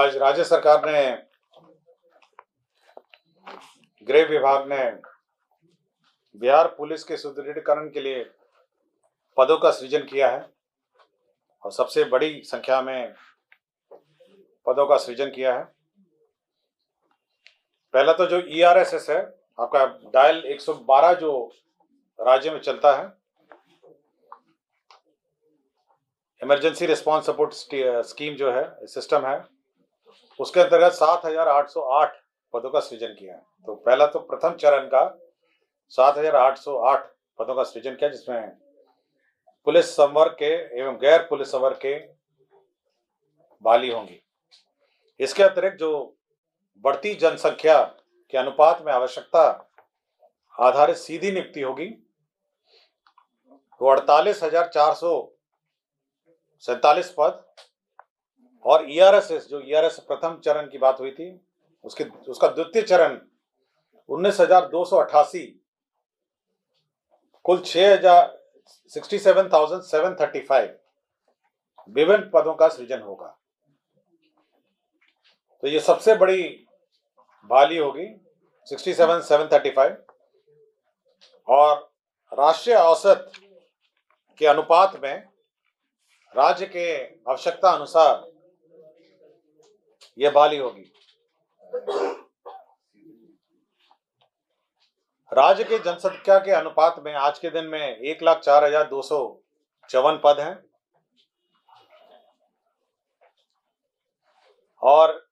आज राज्य सरकार ने, गृह विभाग ने बिहार पुलिस के सुदृढ़ीकरण के लिए पदों का सृजन किया है और सबसे बड़ी संख्या में पदों का सृजन किया है। पहला तो जो ERSS है आपका डायल 112 जो राज्य में चलता है, इमरजेंसी रिस्पांस सपोर्ट स्कीम जो है, सिस्टम है, उसके अंतर्गत 7,808 पदों का सृजन किया है। तो पहला तो प्रथम चरण का 7,808 पदों का सृजन किया, जिसमें पुलिस संवर्ग के एवं गैर पुलिस संवर्ग के बहाली होंगी। इसके अतिरिक्त जो बढ़ती जनसंख्या के अनुपात में आवश्यकता आधारित सीधी नियुक्ति होगी, वो 48,447 पद, और ERSS जो ERS प्रथम चरण की बात हुई थी, उसका द्वितीय चरण 19,288, कुल 67,735 विभिन्न पदों का सृजन होगा। तो ये सबसे बड़ी बहाली होगी 67,735, और राष्ट्रीय औसत के अनुपात में राज्य के आवश्यकता अनुसार यह बहाली होगी। राज्य के जनसंख्या के अनुपात में आज के दिन में 1,04,254 पद हैं, और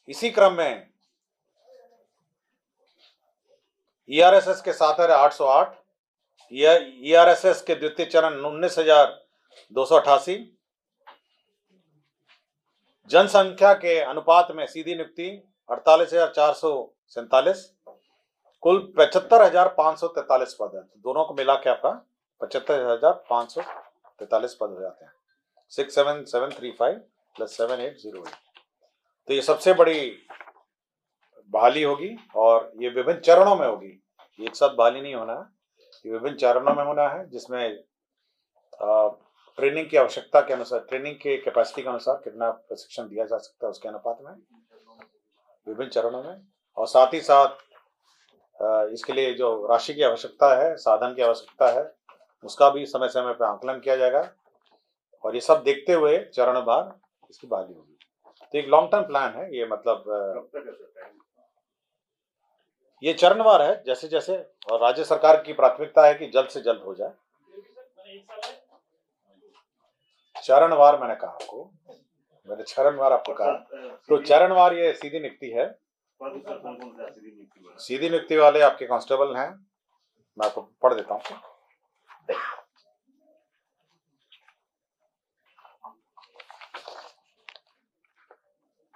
इसी क्रम में ERSS के 7,808, ERSS के द्वितीय चरण 19,288, जनसंख्या के अनुपात में सीधी नियुक्ति 48,447, कुल 75,543 पद है। तो दोनों को मिला के आपका 75,543 पद हो जाते हैं। 67735 + 7808। तो ये सबसे बड़ी बहाली होगी, और ये विभिन्न चरणों में होगी। एक साथ बहाली नहीं होना है, ये विभिन्न चरणों में होना है, जिसमें ट्रेनिंग की आवश्यकता के अनुसार, ट्रेनिंग के कैपेसिटी के अनुसार कितना प्रशिक्षण दिया जा सकता है उसके अनुपात में विभिन्न चरणों में, और साथ ही साथ इसके लिए जो राशि की आवश्यकता है, साधन की आवश्यकता है, उसका भी समय समय पर आकलन किया जाएगा, और ये सब देखते हुए चरणवार इसकी बहाली होगी। तो एक लॉन्ग टर्म प्लान है ये, मतलब ये चरणवार है जैसे जैसे, और राज्य सरकार की प्राथमिकता है कि जल्द से जल्द हो जाए। चरणवार मैंने कहा आपको, मैंने चरणवार आपको कहा। तो चरणवार ये सीधी नियुक्ति है। सीधी नियुक्ति वाले आपके कांस्टेबल हैं, मैं आपको पढ़ देता हूँ।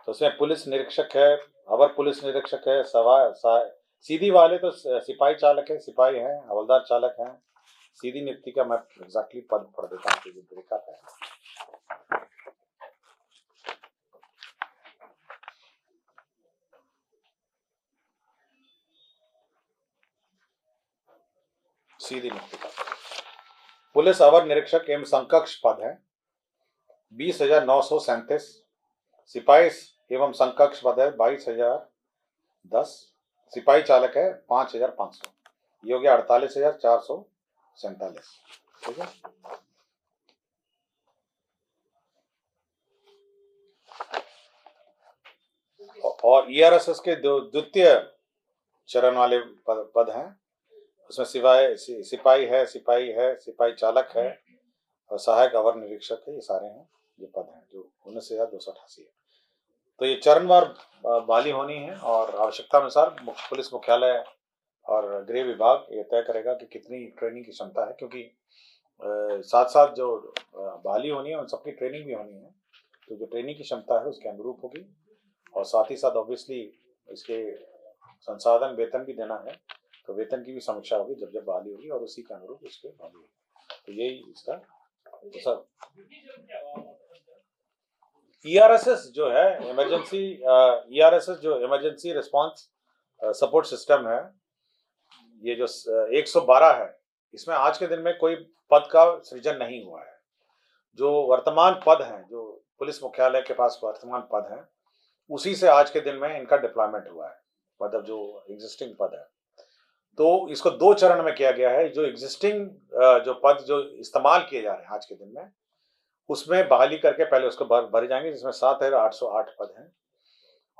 तो उसमें पुलिस निरीक्षक है, अवर पुलिस निरीक्षक है, सीधी वाले तो सिपाही चालक है, सिपाही हैं, हवलदार चालक हैं। सीधी नियुक्ति का मैं एग्जैक्टली पद पढ़ देता हूँ, जो तरीका है। सीधी नियुक्ति का पुलिस अवर निरीक्षक एवं समकक्ष पद है 20,937। सिपाही एवं समकक्ष पद है 22,010। सिपाही चालक है 5,500। ये हो गया 48,447। ठीक है। और ERSS के द्वितीय चरण वाले पद हैं, उसमें सिपाही है, सिपाही चालक है, और सहायक अवर निरीक्षक है। ये सारे हैं, ये पद हैं जो 19,288 है। तो ये चरणवार बहाली होनी है, और आवश्यकता अनुसार पुलिस मुख्यालय और गृह विभाग ये तय करेगा कि कितनी ट्रेनिंग की क्षमता है, क्योंकि साथ साथ जो बहाली होनी है उन सबकी ट्रेनिंग भी होनी है। तो जो ट्रेनिंग की क्षमता है उसके अनुरूप होगी, और साथ ही साथ ऑब्वियसली इसके संसाधन वेतन भी देना है, तो वेतन की भी समीक्षा होगी जब बहाली होगी, और उसी के अनुरूप इसके बहाली होगी। तो यही इसका सर। ERSS जो है इमरजेंसी, ERSS जो इमरजेंसी रिस्पांस सपोर्ट सिस्टम है, ये जो 112 है, इसमें आज के दिन में कोई पद का सृजन नहीं हुआ है। जो वर्तमान पद हैं, जो पुलिस मुख्यालय के पास वर्तमान पद हैं, उसी से आज के दिन में इनका डिप्लॉयमेंट हुआ है, मतलब जो एग्जिस्टिंग पद है। तो इसको 2 चरण में किया गया है। जो एग्जिस्टिंग जो पद जो इस्तेमाल किए जा रहे हैं आज के दिन में, उसमें बहाली करके पहले उसको भरे जाएंगे, जिसमें 7,808 पद हैं।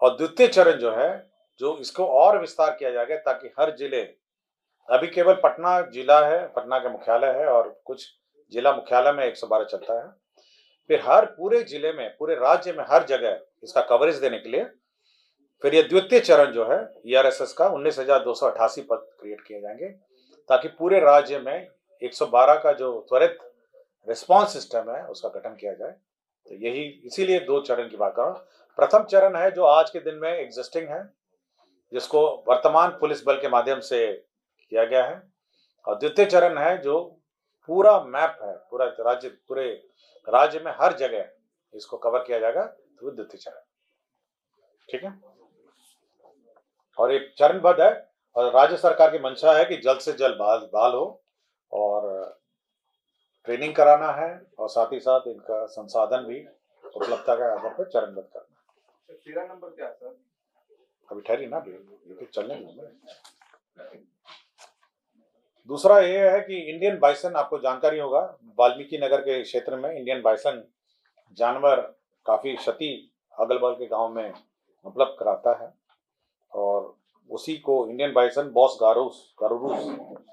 और द्वितीय चरण जो है, जो इसको और विस्तार किया जाएगा ताकि हर जिले, अभी केवल पटना जिला है, पटना का मुख्यालय है और कुछ जिला मुख्यालय में 112 चलता है। फिर हर पूरे जिले में, पूरे राज्य में हर जगह इसका कवरेज देने के लिए फिर ये द्वितीय चरण जो है ईआरएसएस का 19,288 पद क्रिएट किए जाएंगे, ताकि पूरे राज्य में 112 का जो त्वरित रिस्पांस सिस्टम है उसका गठन किया जाए। तो यही, इसीलिए 2 चरण की बात कर रहा हूँ। प्रथम चरण है जो आज के दिन में एग्जिस्टिंग है, जिसको वर्तमान पुलिस बल के माध्यम से किया गया है। और द्वितीय चरण है जो पूरा मैप है, पूरे राज्य में हर जगह इसको कवर किया जाएगा, तो वो द्वितीय चरण। ठीक है, और एक चरणबद्ध है, और राज्य सरकार की मंशा है कि जल्द से जल्द बहाल हो, और ट्रेनिंग कराना है, और साथ ही साथ इनका संसाधन भी उपलब्धता के आधार पर चरणबद्ध करना। 13 नंबर क्या है सर? अभी ठहरी ना, ये चलने में। दूसरा ये है कि इंडियन बाइसन, आपको जानकारी होगा, वाल्मीकि नगर के क्षेत्र में इंडियन बाइसन जानवर काफी क्षति अगल बगल के गांव में उपलब्ध कराता है, और उसी को इंडियन बाइसन बॉस गारुरूस,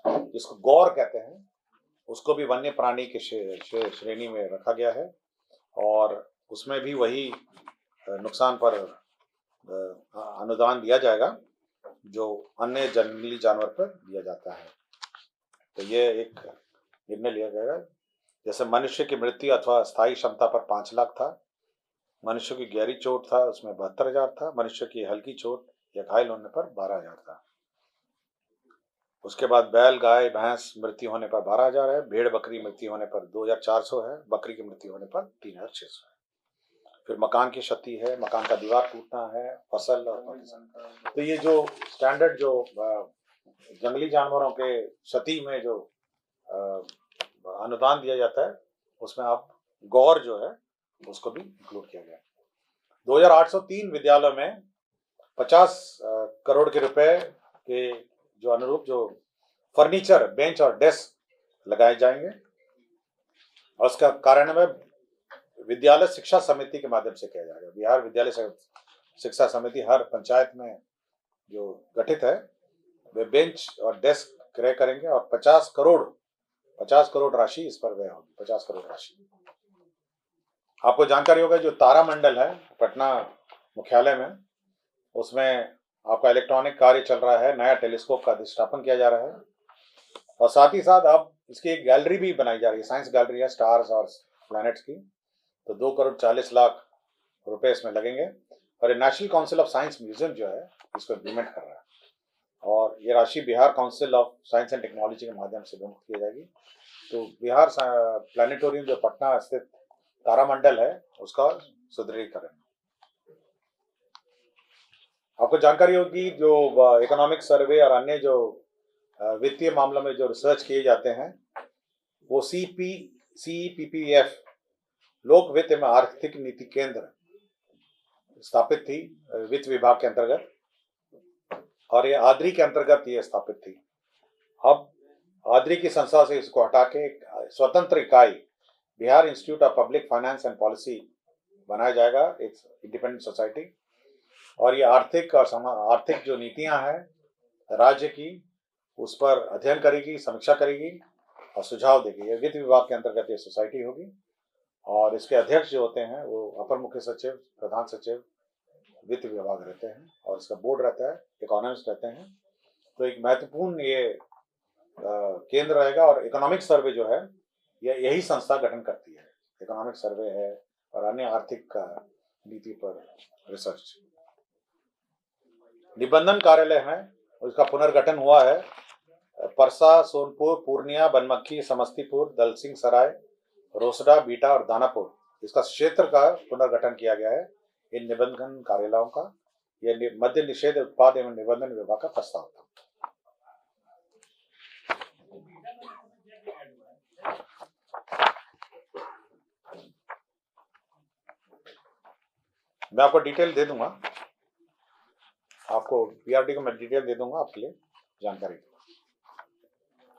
जिसको गौर कहते हैं, उसको भी वन्य प्राणी के श्रेणी में रखा गया है, और उसमें भी वही नुकसान पर अनुदान दिया जाएगा जो अन्य जंगली जानवर पर दिया जाता है। तो ये एक निर्णय लिया गया। जैसे मनुष्य की मृत्यु अथवा स्थायी क्षमता पर 5 लाख था, मनुष्य की गहरी चोट था उसमें 72,000 था, मनुष्य की हल्की चोट या घायल होने पर 12,000 था। उसके बाद बैल गाय भैंस मृत्यु होने पर 12,000 है, भेड़ बकरी मृत्यु होने पर 2,400 है, बकरी की मृत्यु होने पर 3,600 है। फिर मकान की क्षति है, मकान का दीवार टूटना है, फसल और, तो ये जो स्टैंडर्ड जो जंगली जानवरों के क्षति में जो अनुदान दिया जाता है, उसमें आप गौर जो है उसको भी इंक्लूड किया गया। 2,803 विद्यालयों में 50 करोड़ के रुपए के जो अनुरूप जो फर्नीचर, बेंच और डेस्क लगाए जाएंगे, और उसका कार्यान्वयन विद्यालय शिक्षा समिति के माध्यम से किया जाएगा। बिहार विद्यालय शिक्षा समिति हर पंचायत में जो गठित है, वे बेंच और डेस्क क्रय करेंगे, और 50 करोड़ राशि इस पर व्यय होगी। 50 करोड़ राशि। आपको जानकारी होगा जो तारामंडल है पटना मुख्यालय में, उसमें आपका इलेक्ट्रॉनिक कार्य चल रहा है, नया टेलीस्कोप का अधिष्ठापन किया जा रहा है, और साथ ही साथ अब इसकी एक गैलरी भी बनाई जा रही है, साइंस गैलरी है, स्टार्स और प्लैनेट्स की। तो 2,40,00,000 रुपए इसमें लगेंगे, और national council of science museum जो है इसको इम्प्लीमेंट कर रहा है, और ये राशि Bihar council of science and technology के माध्यम से विमुक्त की जाएगी। तो बिहार प्लानिटोरियम जो पटना स्थित तारामंडल है उसका सुदृढ़ीकरण। आपको जानकारी होगी जो इकोनॉमिक सर्वे और अन्य जो वित्तीय मामलों में जो रिसर्च किए जाते हैं, वो CPPF लोक वित्त एवं आर्थिक नीति केंद्र स्थापित थी वित्त विभाग के अंतर्गत, और ये आद्री के अंतर्गत ये स्थापित थी। अब आद्री की संस्था से इसको हटा के एक स्वतंत्र इकाई Bihar institute of public finance and policy बनाया जाएगा, एक इंडिपेंडेंट सोसाइटी, और ये आर्थिक जो नीतियां हैं राज्य की उस पर अध्ययन करेगी, समीक्षा करेगी और सुझाव देगी। ये वित्त विभाग के अंतर्गत ये सोसाइटी होगी, और इसके अध्यक्ष जो होते हैं वो अपर मुख्य सचिव, प्रधान सचिव वित्त विभाग रहते हैं, और इसका बोर्ड रहता है, इकोनॉमिस्ट रहते हैं। तो एक महत्वपूर्ण ये केंद्र रहेगा, और इकोनॉमिक सर्वे जो है यही संस्था गठन करती है। इकोनॉमिक सर्वे है और अन्य आर्थिक नीति पर रिसर्च। निबंधन कार्यालय है, उसका पुनर्गठन हुआ है। परसा, सोनपुर, पूर्णिया, बनमक्खी, समस्तीपुर, दलसिंह सराय, रोसड़ा, बीटा और दानापुर, इसका क्षेत्र का पुनर्गठन किया गया है इन निबंधन कार्यालयों का। यह मद्य निषेध उत्पाद एवं निबंधन विभाग का प्रस्ताव था। मैं आपको डिटेल दे दूंगा। आपको पीआरडी को मैं डिटेल दे दूंगा आपके लिए जानकारी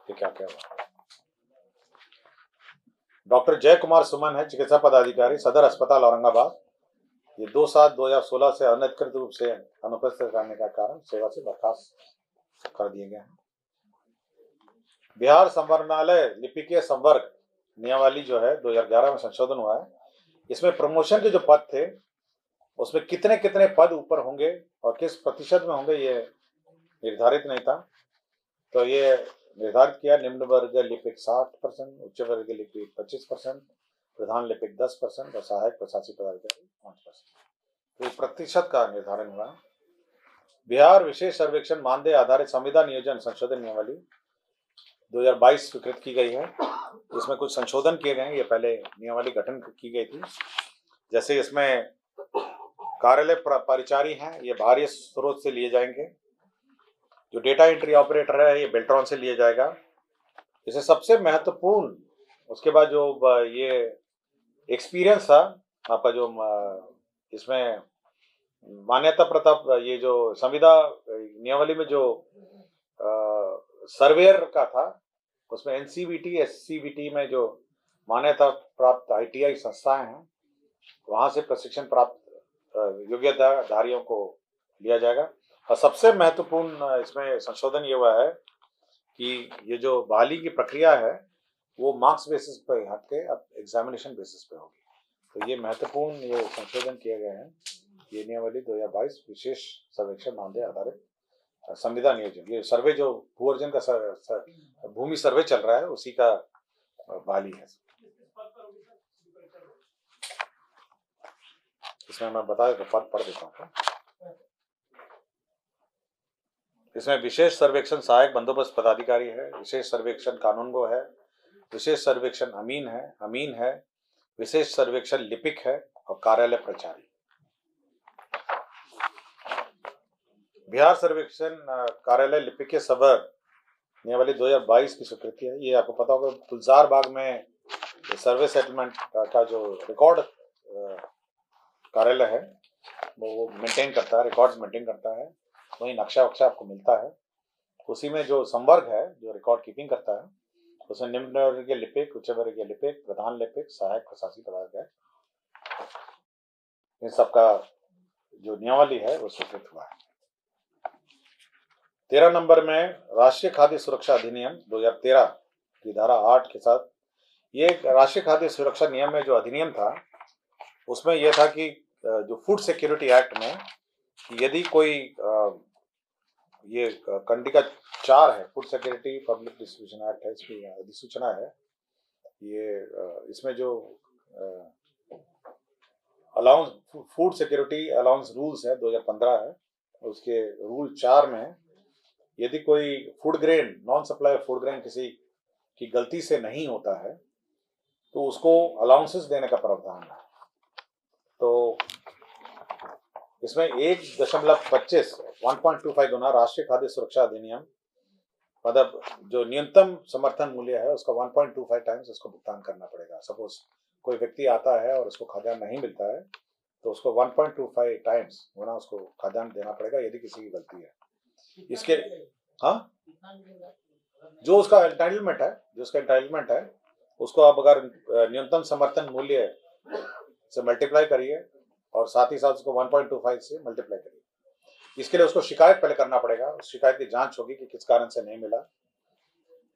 कि क्या क्या हुआ। डॉक्टर जय कुमार सुमन है, चिकित्सा पदाधिकारी, सदर अस्पताल औरंगाबाद। ये 2/7/2016 से अनधिकृत रूप से अनुपस्थित रहने का कारण सेवा से बर्खास्त कर दिए गए हैं। बिहार संवरणालय लिपिकीय संवर्ग नियमावली जो है 2011 में संशोधन हुआ है। इसमें प्रमोशन के जो पद थे उसमें कितने कितने पद ऊपर होंगे और किस प्रतिशत में होंगे ये निर्धारित नहीं था। तो ये निर्धारित किया, निम्न वर्ग लिपिक 60%, उच्च वर्ग लिपिक 25%, प्रधान लिपिक 10% और सहायक प्रशासनिक पदाधिकारी 5%। तो प्रतिशत का निर्धारण हुआ। बिहार विशेष सर्वेक्षण मानदेय आधारित संविदा नियोजन संशोधन नियमावली 2022 स्वीकृत की गई है। इसमें कुछ संशोधन किए गए हैं। ये पहले नियमावली गठन की गई थी। जैसे इसमें कार्यालय परिचारी हैं, ये बाहरी स्रोत से लिए जाएंगे। जो डेटा एंट्री ऑपरेटर है ये बेल्ट्रॉन से लिया जाएगा। इसे सबसे महत्वपूर्ण, उसके बाद जो ये एक्सपीरियंस था आपका, जो इसमें मान्यता प्रताप, ये जो संविदा नियमावली में जो सर्वेयर का था उसमें एनसीवीटी एससीवीटी में जो मान्यता प्राप्त आईटीआई संस्थाएं हैं वहां से प्रशिक्षण प्राप्त योग्यताधारियों को लिया जाएगा। और सबसे महत्वपूर्ण इसमें संशोधन ये हुआ है कि ये जो बहाली की प्रक्रिया है वो मार्क्स बेसिस पे हट के अब एग्जामिनेशन बेसिस पे होगी। तो ये महत्वपूर्ण ये संशोधन किए गए हैं। ये नियमावली 2022 विशेष सर्वेक्षण मानदेय आधारित संविदा नियोजन, ये सर्वे जो भूअर्जन का भूमि सर्वे चल रहा है उसी का बहाली है। इसमें मैं बता पद पढ़ देता हूँ। इसमें विशेष सर्वेक्षण सहायक बंदोबस्त पदाधिकारी है, विशेष सर्वेक्षण कानूनगो है, विशेष सर्वेक्षण अमीन है, विशेष सर्वेक्षण लिपिक है और कार्यालय प्रचारी। बिहार सर्वेक्षण कार्यालय लिपिकीय संवर्ग नियमावली 2022 की स्वीकृति है। ये आपको पता होगा गुलजार बाग में सर्वे सेटलमेंट का जो रिकॉर्ड कार्यालय है वो मेंटेन करता है, रिकॉर्ड्स मेंटेन करता है। वही नक्शा वक्शा आपको मिलता है। उसी में जो संवर्ग है जो रिकॉर्ड कीपिंग करता है उसमें निम्न वर्गीय लिपिक, उच्च वर्गीय लिपिक, प्रधान लिपिक, सहायक प्रशासनिक पदाधिकारी, इन सबका जो नियमावली है वो स्वीकृत हुआ है। 13 नंबर में राष्ट्रीय खाद्य सुरक्षा अधिनियम 2013 की धारा 8 के साथ, ये राष्ट्रीय खाद्य सुरक्षा नियम में जो अधिनियम था उसमें यह था कि जो फूड सिक्योरिटी एक्ट में यदि कोई ये कंडिका 4 है, food security public distribution act है, इसकी अधिसूचना है। ये इसमें जो allowance food security allowance rules है 2015 है, उसके रूल 4 में यदि कोई food grain non supply food grain किसी की गलती से नहीं होता है तो उसको अलाउंसेस देने का प्रावधान है। तो इसमें 1.25 गुना राष्ट्रीय खाद्य सुरक्षा अधिनियम, मतलब जो न्यूनतम समर्थन मूल्य है उसका 1.25 टाइम्स उसको भुगतान करना पड़ेगा। सपोज कोई व्यक्ति आता है और उसको खाद्यान्न नहीं मिलता है तो उसको 1.25 टाइम्स गुना उसको खाद्यान्न देना पड़ेगा यदि किसी की गलती है। इसके जो उसका एंटाइटलमेंट है उसको आप अगर न्यूनतम समर्थन मूल्य से मल्टीप्लाई करिए और साथ ही साथ उसको 1.25 से मल्टीप्लाई करिए। इसके लिए उसको शिकायत पहले करना पड़ेगा। उस शिकायत की जांच होगी कि किस कारण से नहीं मिला।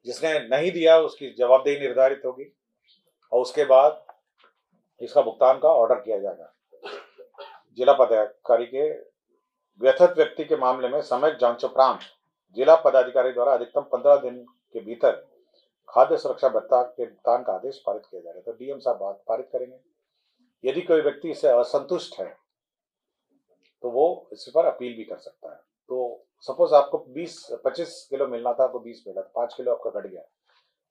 जिसने नहीं दिया उसकी जवाबदेही निर्धारित होगी और उसके बाद इसका भुगतान का ऑर्डर किया जाएगा। जिला पदाधिकारी के व्यथित व्यक्ति के मामले में समय जांचोपरांत जिला पदाधिकारी द्वारा अधिकतम 15 दिन के भीतर खाद्य सुरक्षा भत्ता के भुगतान का आदेश पारित किया जाएगा। तो डीएम साहब बात पारित करेंगे। यदि कोई व्यक्ति इससे असंतुष्ट है तो वो इस पर अपील भी कर सकता है। तो सपोज आपको 25 किलो मिलना था, आपको 20 मिला, 5 किलो आपका घट गया,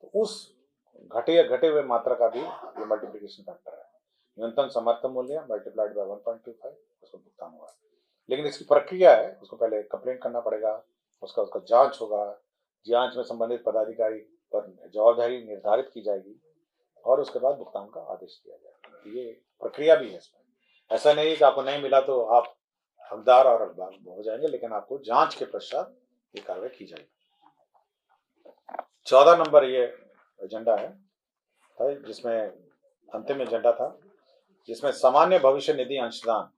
तो उस घटे हुए मात्रा का भी ये मल्टीप्लिकेशन फैक्टर है। न्यूनतम समर्थन मूल्य मल्टीप्लाइड बाय 1.25 उसको भुगतान हुआ। लेकिन इसकी प्रक्रिया है, उसको पहले कंप्लेंट करना पड़ेगा, उसका जांच होगा, जांच में संबंधित पदाधिकारी पर जवाबदारी निर्धारित की जाएगी और उसके बाद भुगतान का आदेश दिया जाएगा। ये प्रक्रिया भी है इसमें। ऐसा नहीं कि आपको नहीं मिला तो आप हकदार और हकदार हो जाएंगे, लेकिन आपको जांच के पश्चात ये कार्रवाई की जाएगी। 14 नंबर ये एजेंडा है जिसमें अंतिम एजेंडा था, जिसमें सामान्य भविष्य निधि अंशदान,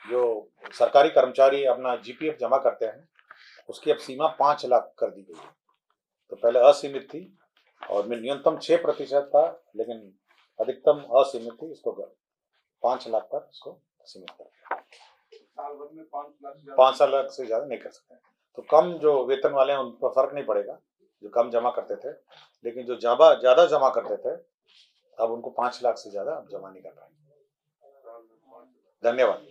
जो सरकारी कर्मचारी अपना जीपीएफ जमा करते हैं, उसकी अब सीमा 5 लाख कर दी गई है। तो पहले असीमित थी और न्यूनतम 6% था, लेकिन अधिकतम असीमित थी, इसको 5 लाख पर इसको सीमित कर, साल भर में 5 लाख से ज्यादा नहीं कर सकते। तो कम जो वेतन वाले हैं उन पर फर्क नहीं पड़ेगा, जो कम जमा करते थे, लेकिन जो ज्यादा जमा करते थे अब उनको 5 लाख से ज्यादा जमा नहीं कर पाएंगे। धन्यवाद।